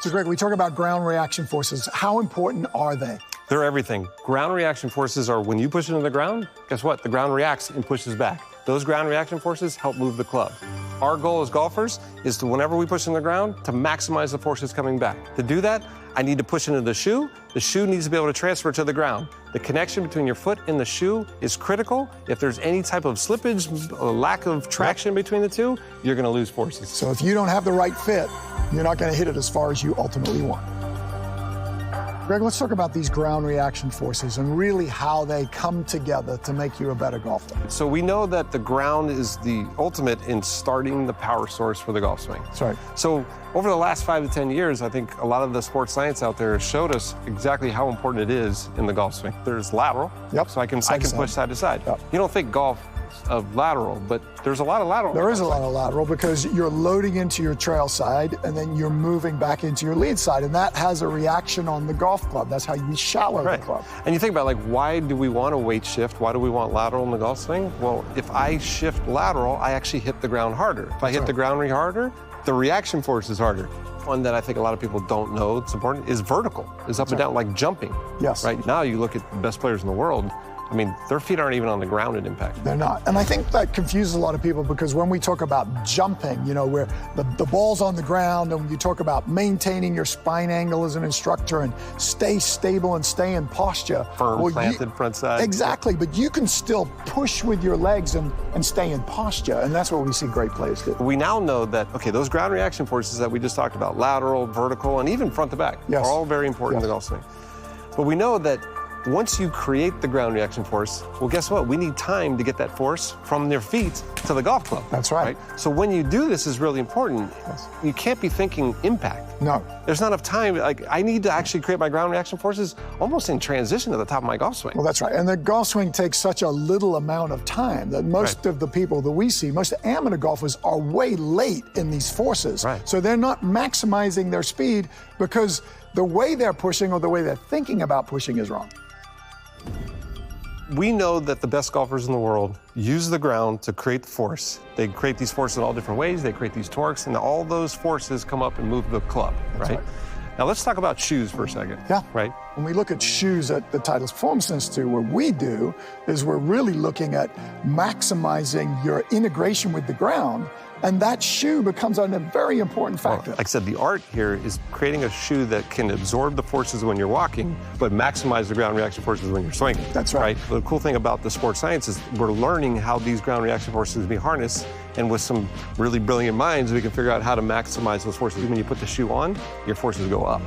So Greg, we talk about ground reaction forces. How important are they? They're everything. Ground reaction forces are when you push into the ground, guess what? The ground reacts and pushes back. Those ground reaction forces help move the club. Our goal as golfers is to, whenever we push in the ground, to maximize the forces coming back. To do that, I need to push into the shoe. The shoe needs to be able to transfer to the ground. The connection between your foot and the shoe is critical. If there's any type of slippage, or lack of traction between the two, you're going to lose forces. So if you don't have the right fit, you're not going to hit it as far as you ultimately want. Greg, let's talk about these ground reaction forces and really how they come together to make you a better golfer. So we know that the ground is the ultimate in starting the power source for the golf swing. That's right. So over the last 5 to 10 years, I think a lot of the sports science out there showed us exactly how important it is in the golf swing. There's lateral, yep. So I can push side to side. Yep. You don't think golf of lateral, but there's a lot of lateral. There is a lot of lateral because you're loading into your trail side and then you're moving back into your lead side, and that has a reaction on the golf club. That's how you shallow the club. And you think about, like, why do we want a weight shift? Why do we want lateral in the golf swing? Well, if I shift lateral, I actually hit the ground harder. If I hit the ground harder, the reaction force is harder. One that I think a lot of people don't know it's important is vertical, is up and down, like jumping. Yes. Right now, you look at the best players in the world, I mean, their feet aren't even on the ground at impact. They're not. And I think that confuses a lot of people because when we talk about jumping, you know, where the ball's on the ground, and when you talk about maintaining your spine angle as an instructor and stay stable and stay in posture. Firm, planted front side. Exactly, but you can still push with your legs and stay in posture, and that's what we see great players do. We now know that, okay, those ground reaction forces that we just talked about, lateral, vertical, and even front to back, are all very important in the golf swing. But we know that once you create the ground reaction force, well, guess what? We need time to get that force from their feet to the golf club. That's right. So when you do this is really important. Yes. You can't be thinking impact. No. There's not enough time. Like, I need to actually create my ground reaction forces almost in transition to the top of my golf swing. Well, that's right. And the golf swing takes such a little amount of time that most of the people that we see, most amateur golfers, are way late in these forces. Right. So they're not maximizing their speed because the way they're pushing or the way they're thinking about pushing is wrong. We know that the best golfers in the world use the ground to create the force. They create these forces in all different ways. They create these torques, and all those forces come up and move the club, right? Now let's talk about shoes for a second. Yeah. Right? When we look at shoes at the Titleist Performance Institute, what we do is we're really looking at maximizing your integration with the ground, and that shoe becomes a very important factor. Well, like I said, the art here is creating a shoe that can absorb the forces when you're walking, but maximize the ground reaction forces when you're swinging. That's right. The cool thing about the sports science is we're learning how these ground reaction forces be harnessed, and with some really brilliant minds, we can figure out how to maximize those forces. When you put the shoe on, your forces go up.